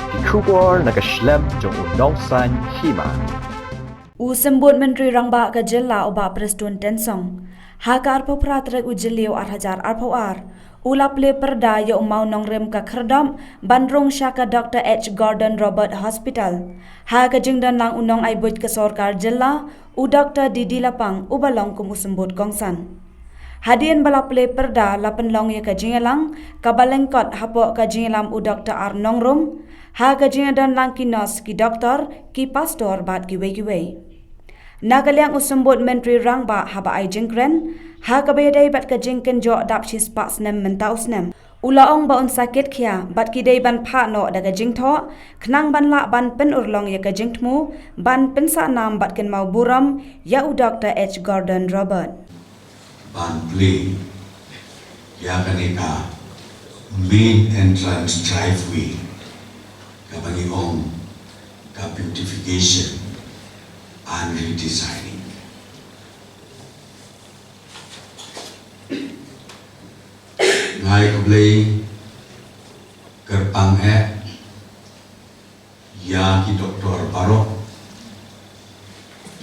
Kikubor nakaslem jong unongsan hima. Usembut Menteri Rangba ka jela oba Preston Tensong. Haka arpo pratrek ujeliu arhajar arpo ar. Ulap le perda ya umau nongrem ka kerdam bandrong syaka Dr. H. Gordon Robert Hospital. Haka jingdan lang unong ay buit ke sorkar jela u Dr. Didi Lapang ubalong kum usembut kongsan. Hadian balap le perda lapan long ya ka jingelang kabalengkot hapo ka jingelam u Dr. R. Nongrum. Haka jingadan lang kinos ki doktor ki pastor bat ki wei. Nagaliang usembut Menteri Rangba haba ay jingkren, haka bayadai bat ka jingken jo dap shis pak snem mentaus nem. Ulaong baon sakit kia bat ki day ban pa no daga jingtho, kenang ban la ban pen urlong ya ka jingtmu, ban pensa nam bat ken mau buram ya u Dr. H. Gordon Robert. Ban play ya kaneka main entrance driveway kabagi ong ka beautification and redesigning. Ngai kublay kerpang ya ki doktor parok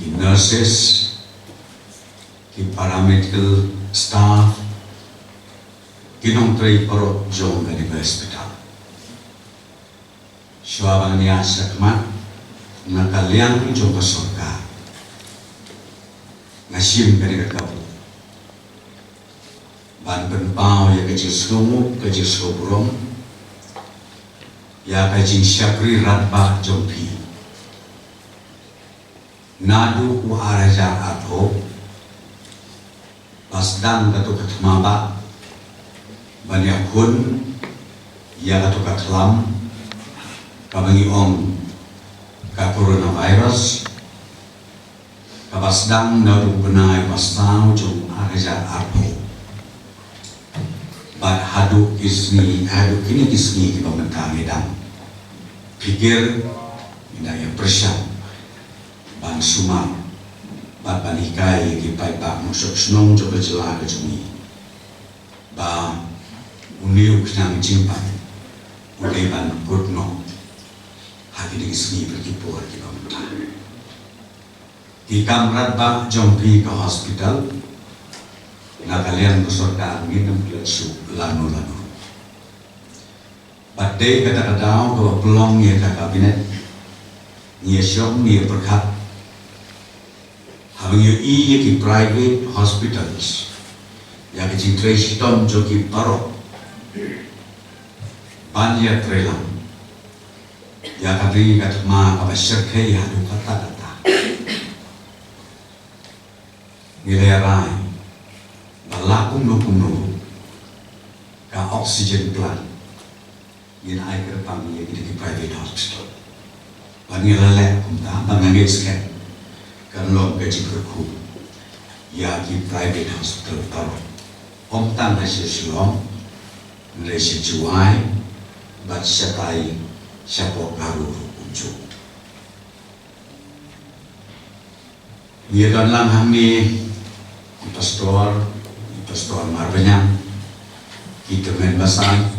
ki nurses ki paramedical staff kinong tray parok jong ka di hospital. Syawabang niya sakmat nakaliang jong ka sorka ngasim ka di kakapu ban penpau ya kecil selumuk kecil seluburong ya kecil syakri ratbah jompi nadu ku araja atho pasdang katu katmaba banyak kun ya katu katlam kabangi ong ka coronavirus kabasdang nadu benai pasau jong araja atho bat hadu kini kisni ki pemerintah Medan pikir indaya persyam ban sumar bat banikai ki paipak musuk senong coba celah ke cumi ba uniu kenang jimpan udai ban kutno hati di kisni berkipur ki pemerintah ki kamrat ba jompi ke hospital na kalian bersorka minum lesu lanu. Badai kata-kata bahwa pelong ya kabinet ni syok ni berkat habang yu iya ki private hospitals ya ki jingtre시던 저기 바로 banyak trelang ya kadri katma kabasyakhe ya du kata-kata ngilerai balakung no ka oxygen plant yin ay kerpang ye di private hospital bangilalek kumta bangangit sket kan lo gaji berku ya di private hospital taro omtang hasil silom nresi juai bat syatai syapo garu unjuk ye dan lang hamni pastor marbanya kita main basan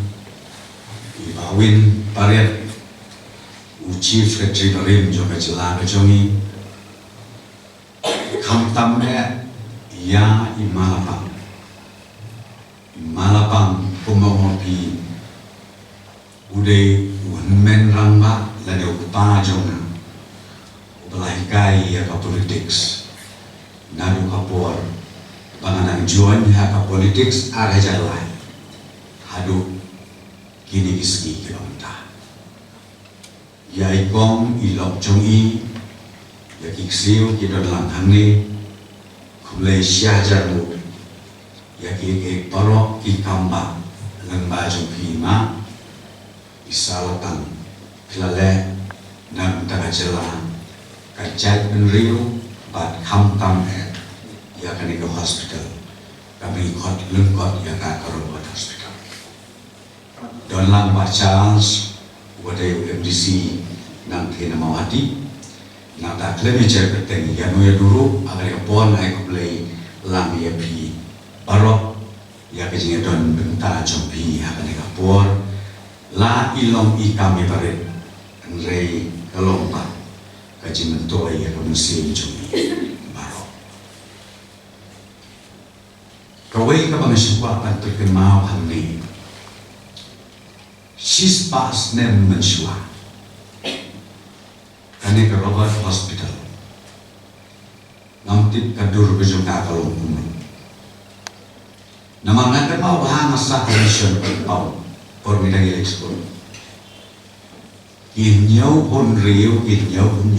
ibawin pariat uci fredri rim juga jelah kejongi kamtamnya ya imalapang pumamopi udai men ramba lade upa jonga ubalahikai ya ka politics nadu kapor panganang juan haka politics ada jalan hadu kini kiski kilomita ya ikong ilok jongi ya kiksiu kidon langhang ni kumlay siya jaru ya kike parok kikamba lengba jongki ma isalatan kilale nang taga jela kajat penriu bat kamtam ya kani ke hospital kami ikut lengkot ya ka Robert Hospital don lang ba Charles wadai MDC nang tina mawati nang ta klemi cer peteng ya no ya dulu agar ya pon ai ko play lang ya pi barok ya ke jinga don benta jompi ya kani ka por la ilong ikami paret Rei kalompa kaji mentoi ya kemusim cumi baro. Kawai ka bang syuwa pan terkenal hamni. She's past nem mensyuwa. Kani ke Robert Hospital. Ngamtip kadur bejong kalom kumun. Nama ngakan mau bahang asa commission pau por midang ekspor. Kinyau pun riu, kinyau pun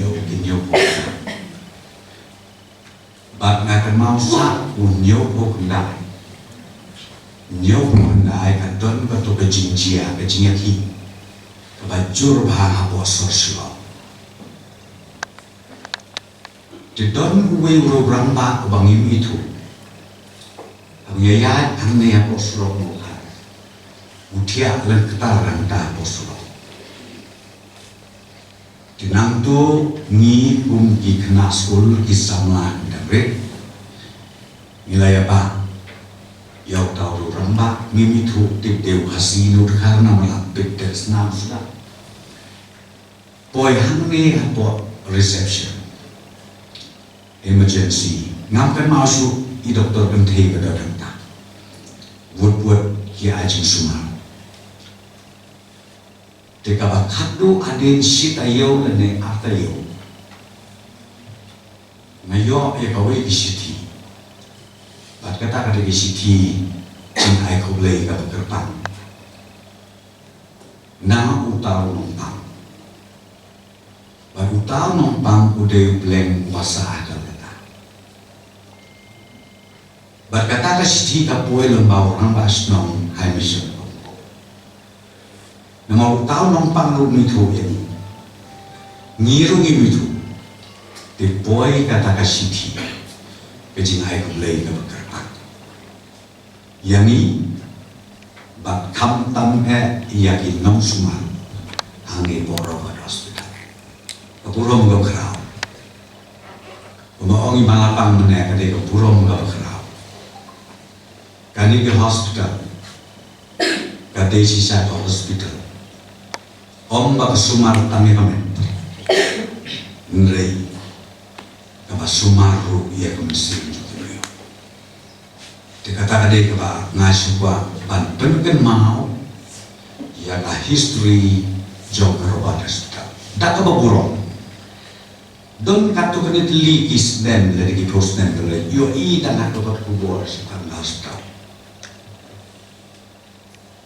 bat ngakan mau sa kinyau pun kendai. Kinyau pun kendai katon batu kejinjia, kejinjaki. Kebajur bahang apos sorsulau. Didon uwe urang ba bangim itu. Ang yayat ang niya posro mo ka. Utia lang ketaran ta posro. Tinang tu ngi ki kena skul kisama dabre. Nilai apa? Yau tahu ramba mimi tu tip deu hasinu karena melapik des nam sudah. Boy hang ni apa reception. Emergency. Ngam kan masuk i doktor bentei ke dalam tak. Buat kia ajin sumar. Teka bakado adin shit ayo lene atayo. Ngayo e kawai bisiti. Bat kata kada bisiti jin ai kublai ka bekerpang. Na utau nompang. Bat utau nompang udai bleng wasa akal kata. Bat kata ka siti ka poe lembau orang basnong hai mission. Nama utau nompang lu mitu ini, ngirungi mitu, dipoi kata kasiti, kejingai kulai ke bekerpak. Yani, bat kam tam yakin nom sumar, hangi boro ke hospital. Kepuro mga kerau, umaongi malapang mana kade kepuro mga kerau. Kani ke hospital, kade sisa ke hospital. Om bak sumar tami kami, nrei, kaba sumaru ia kemsin juga. Dikata kade kaba ngasukwa ban penken mau, ia ka history jong kerobat hospital. Tak kaba burong. Don katu kene likis den dari kipos den dari yo I dan aku kubur sepan hospital.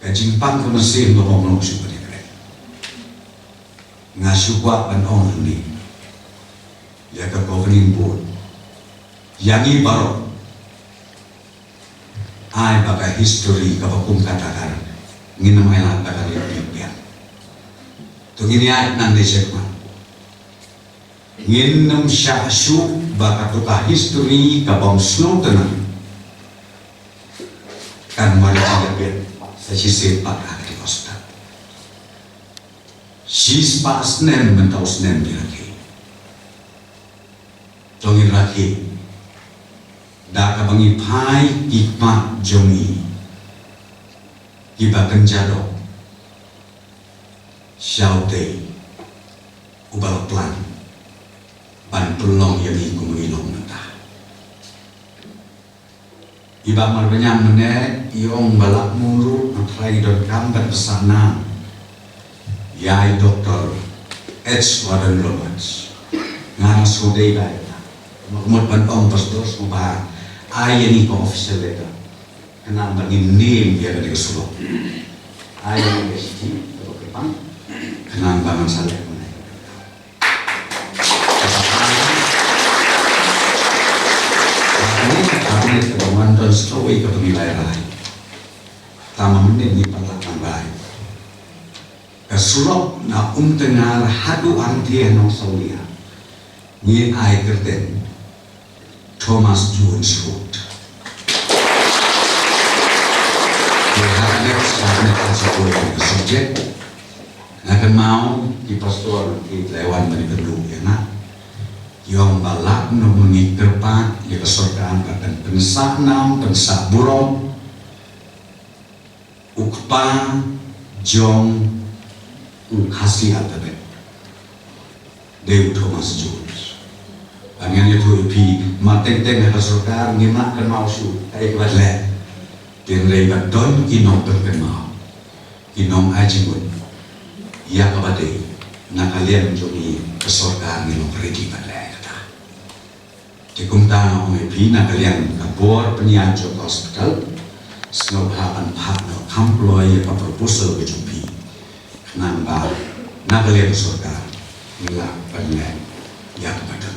Kajimpang kemsin bohong nong ngasukwa ban on ni ya ka governing board yang i baro ai baka history ka bakum katakan nginam ai la baka dia to ngini ai nang de sekma nginam syahsu baka to ka history ka bom slow tenang kan mari dia sa sisi pak di hospital. She's past nem mentaus nem diraki. Tongin raki. Daka bangi pai ikmat jongi. Iba kenjado. Syaute. Ubal plan. Ban pelong yang iku mengilong mentah. Iba marbanyam menek. Iong balak muru. Antrai don kambat pesana. Yai Dr. H. Warren Roberts ngarang sudai kaya umur bantong pastos mubah ayah ni ko official letter kenang bangin name dia kada kesulo ayah ni besti kalau kepang kenang bangan saleh mana ini kami kebangunan dan story ke penilaian lain tamam ni palakan baik kasulok na tengar hadu antia no saulia ni ai kerten Thomas Jones Road dia next karena kasih subjek akan mau di pastor di lewat dari berdua ya nak yang balak no mengikerpan ya kesorgaan dan pensak nam pensak burong ukpa jong kasih atabe David Thomas Jones. Angan itu pi mateng-teng hasilkan ngimak kan mau su ai kwadle. Den rei don kinom kan mau. Kinom ajingun. Ya kabade na kalian jogi kesorkan nginom ready badle kata. Dikum tana ong pi na kalian kabor penyan jog hospital. Snow hapan partner employee ka proposal ke jumpi. Nang ba na kalian kesorkan nila badle ya kabade.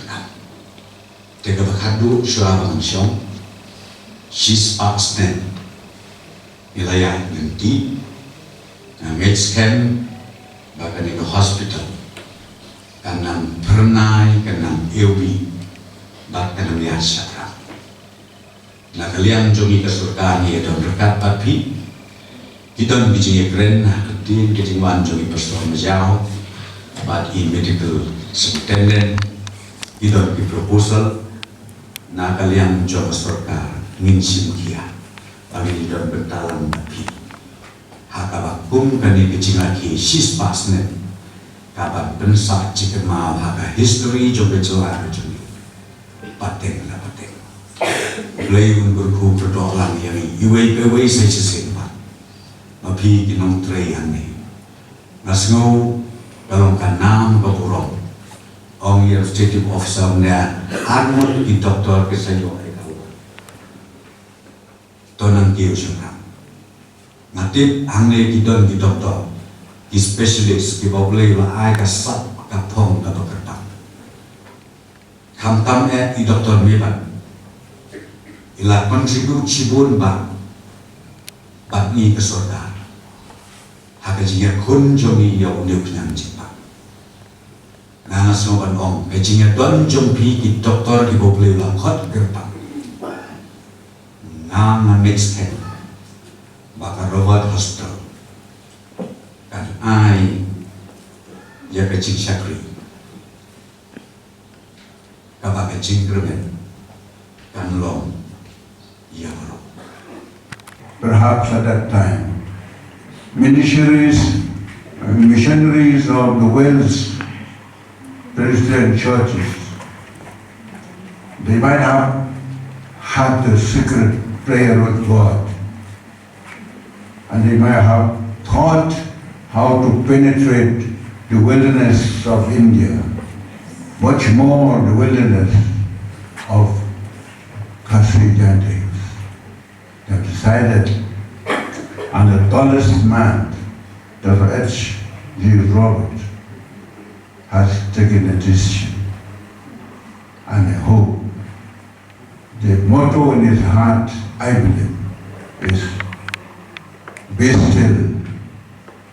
Teka bakadu syarang syong she's absent ilaya nanti ngetsken bahkan di hospital kanang pernai kanang eubi bahkan lihat syatra na kalian jongi kesurkaan ya dan berkat papi kita bijingi keren ketin ketingwan jongi pastor majau but in medical superintendent kita di proposal na kalian coba serka ngin kia bagi di dalam bentalan nabi hakabakum kani kecingaki sis pasnen kabar bensa cikema haka history coba celah cumi pateng la pateng play unggurku berdoalan yang iwei pewei saya cesempat nabi kinong treyane nasngau dalam kanam kapurong Ong Administrative Officer na armor di doktor ke sayo ay kawa. Tonang kiyo siya. Natip ang di doktor, di specialist, di bablay la ay kasat kapong na pagkatang. Kamtam di doktor meban. Ila contribute sibun ba, bat ni kesorda. Hakajinya kun jongi yaw niyo pinanjing. Nana soban ong, kecinya don jompi ki doktor ki boble la khot gerpang. Nana next time, baka Robert Hospital. Kan ai, ya kecing syakri. Kaba kecing kremen, kan long, ya bro. Perhaps at that time, missionaries of the Wales Presbyterian churches, they might have had the secret prayer with God, and they might have thought how to penetrate the wilderness of India, much more the wilderness of Kasi Jantives. They have decided, and the tallest man, Dr. H.G. Roberts, has taken a decision, and I hope the motto in his heart, I believe, is be still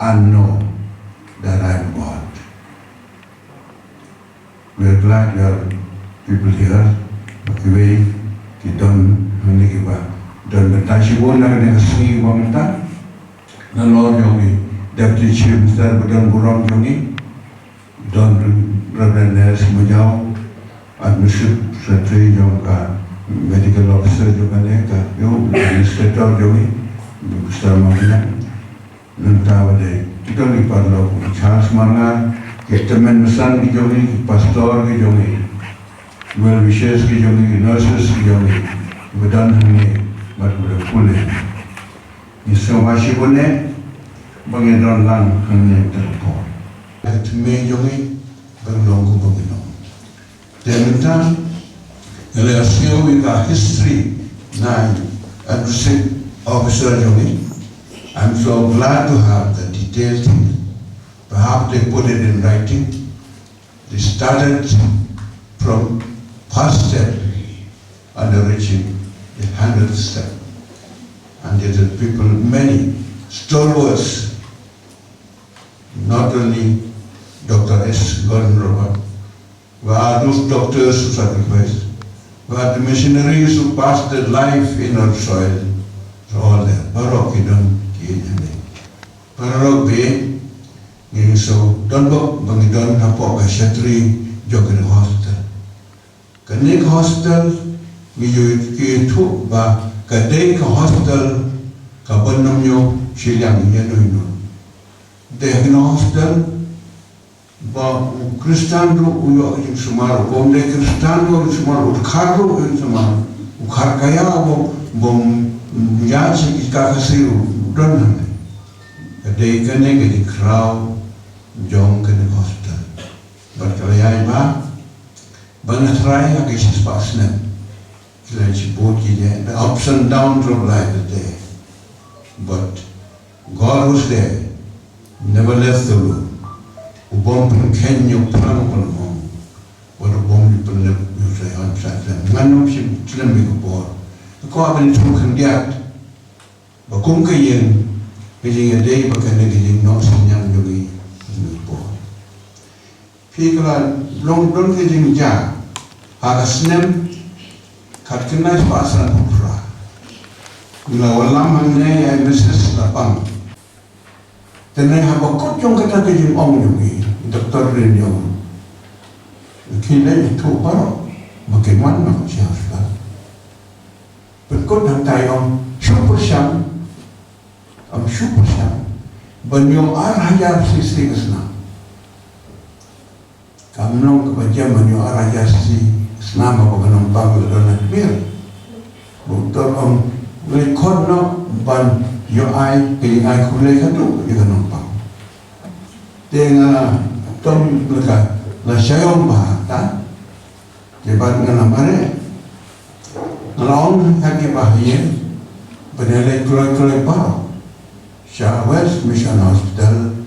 and know that I am God. We are glad you are people here, Kiwei, Kidon, Hunikiba, Don Betashibon, Nagasi, Wamata, the Lord Yogi, Deputy Chief Minister, Budon Burong Yogi, Don Reverend Nels Mujau, Administrative Secretary Jongka, Medical Officer Jokaneka, Administrator Jogi, Mr. Magna, Nantawade, Kitoli Parlo, Charles Manga, Kitaman Masan Jogi, Pastor Jogi, Well Wishes Jogi, Nurses Jogi, Budan Hane, but with a full name. Mr. Washibone, Bangedon Lang, Hane Teleport. At me Jogi, Banglongo Bangino. Dementan, relation with our history, 9, Administrative Officer Jogi. I'm so glad to have the detailed things. Perhaps they put it in writing. They started from first step and reaching the 100th step. And there are people, many stalwarts, not only Dr. S. Gordon Robert, but those doctors who sacrificed, but the missionaries who passed their life in our soil, all there. Barok idon kiyane. Barok be ngi so donbok bangidon hapo ka shatri jogre hospital. Kanik hospital ngi yu ki thu ba kadai ka hospital ka bonnom yo shilyang yanu no. Dehno hospital ba Kristen ru uyo yung sumaro bom de Kristen ru sumaro ukharu yung sumaro ukhar kaya bom ya se ikakasiru don hame kadai kane ke crowd jong ke hospital berkaya ba banyak raya ke spasna kila support ki the ups and downs of life there, but God was there, never left the room. Ubom pun Kenya perang pun hong, walau ubom di pun saya ansat dan nganu si celem biku por. Kau apa ni cuma kendiat, bakum kayen, kerja day bakan kerja nok senyam juga ni por. Fikran long kerja kerja, agas nem kat kena pasan pura. Gula walam hangne ay business lapang. Tenai haba kot jong kata kerja ong juga. Doktor Renyo, kini itu baru bagaimana siapa? Berikut nanti super siam, super siam, banyak arah sisi kesana. Kamu kebaca banyak arah sisi kesana apa penumpang dalam bir. Doktor rekod ban yo ai kini kulai satu di penumpang. Dengan tom mereka la sayom bahata jebat ngana mare lawan hagi bahaya benele kulai pa West Mission Hospital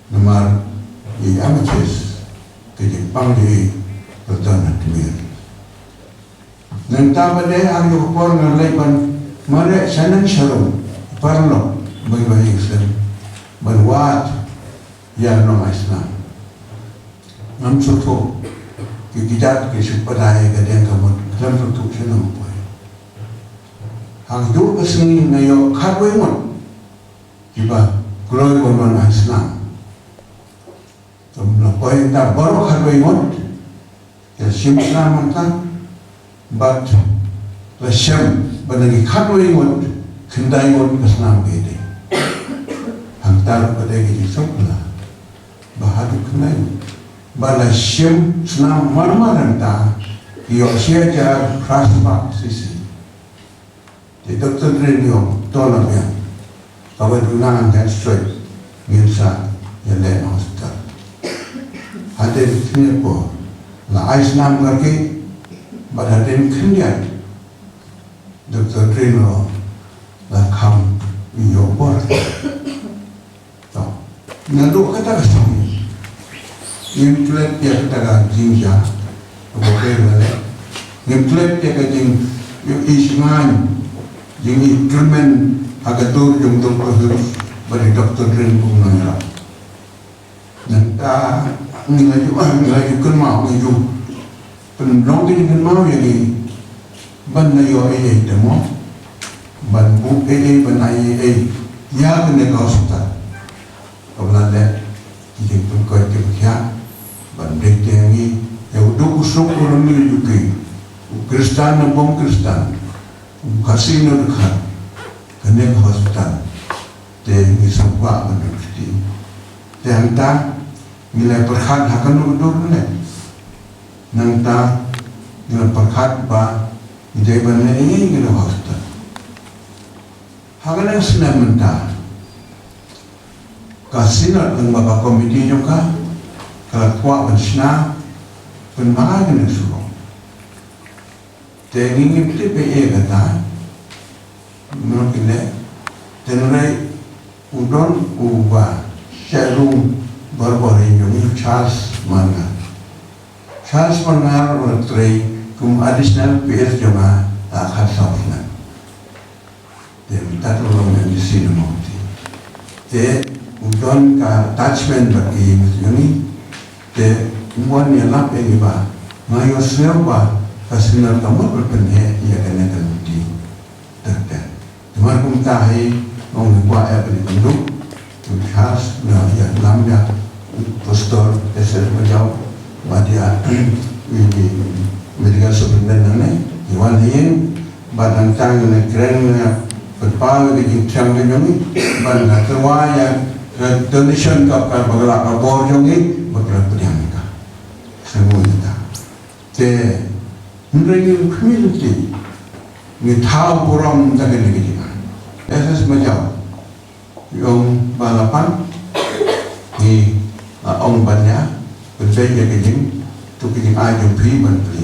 nomor di Amaches ke Jepang di Pertahanan Timur nanti pada hari upor ngalai ban mare sanan shalom parlo bagi Islam berwat yang non Islam nam soto kita ke supaya kadang kamu dalam soto senang pun hang dulu kesini nayo karwe mon tiba keluar konon Islam kamu poin tak baru karwe mon ya sim Islam mantap but la sham banagi karwe mon kendai mon Islam bede hang tar pada kita sokla bahadu kendai bala shim senang marmaran ta iyo siya jar krasba sisi di Dr. Renyo tolong ya kawan dunangan dan straight ngilsa yang hospital hadir sini po la Islam kaki pada den kendian Dr. Renyo la kam iyo bor to nanduk kata kesini Implement dia kata jingja, boleh boleh. Implement dia kata jing isman, jing instrument agak tur jung tur khusus bagi doktor Ren pun nara. Nanta nilai kan mau nilai penong ini kan mau jadi ban nayo demo ban bu ban ya kena kau hospital. Kau nanti jadi pun kau terbiasa. Bandai tiangi, udah usuk orang ni juga, Kristen dan bom Kristen, kasih nak kena hospital, tiangi semua manusia, tiangta nilai perkhid akan udah ni, nangta nilai perkhid bah, jadi benda ini kena hospital, akan yang senang mentah, kasih nak lembaga komiti juga. Kalau kuat bersama, penmarah kena suruh. Tapi ini PPE kata, mungkin le, tenai udon ubah, serum berboring ini Charles Mangar. Charles Mangar berteri kum additional PS juga akan sahutnya. Jadi tak tolong yang di sini mungkin. Jadi udon ka attachment bagi ini. Te umuan yang lap yang iba, ngayo siapa kasinar kamu berpenhe ia kena terjadi terden. Cuma kum tahi orang buat apa di penduk, khas na ya lamnya pastor esel menjauh badia ini medical superintendent ni, iwan ini badan tang ni keren berpau di jam ni, badan ketua yang donation kapal bergerak kapal jongi. berapa dia mereka semua kita te mereka community ni tahu orang tak kena kerja esas macam yung balapan ni ông banyak berbeza kerja tu kerja ayam beli beli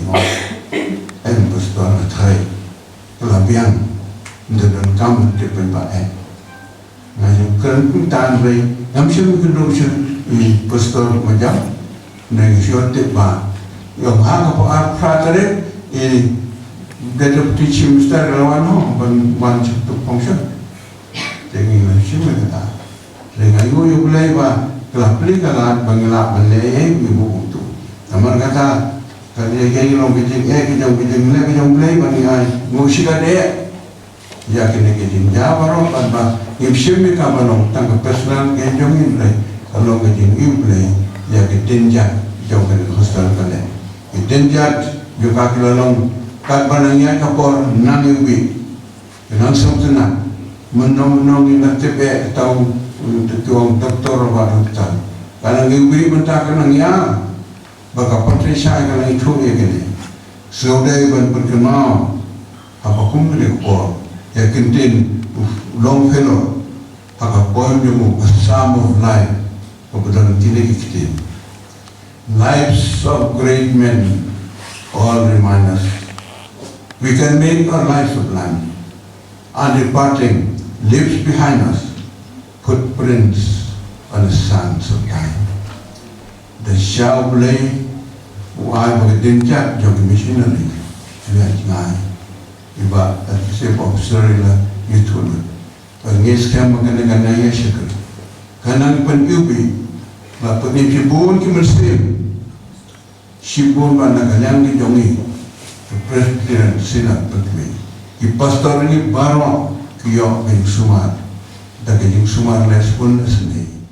em pastor thai kelabian dengan kamu depan baik ngaji kerana tan baik nampak kedua ini pastor macam negosiasi tiba yang hak apa peraturan ini deputy chief minister lawan ho ban untuk function jadi macam mana dengan itu boleh bah kelap beli kalah bangelap beli ibu itu nama kata kalau yang orang kerja kerja mulai bangai musik ada ya kena kerja jawab orang bah imsih mereka manong tangkap personal kerja mulai kalau kerja mulai ya kerja jauh dari hostel kalian kerja juga kalau kat banangnya kapor nang ubi nang somsena menong ina tepe tahu tuang doktor baru tahu kalau ubi mentah nang ya baka Patricia kalau itu ya kene sudah ban berkenal apa kumule ko ya kentin long fellow apa poem yang Psalm of Life kebetulan tidak kita lives of great men all remind us we can make our lives sublime. Our departing leaves behind us footprints on the sands of time. The shall play why we didn't chat young missionary lihat ngai iba at observe la itu pengis kam mengenai ya syukur kanang penubi la penipun ki mesti sibun panaganyang di jongi Presiden Senat Pertama, ki pastor ini baru kio yang sumar, dan yang sumar les pun sendiri.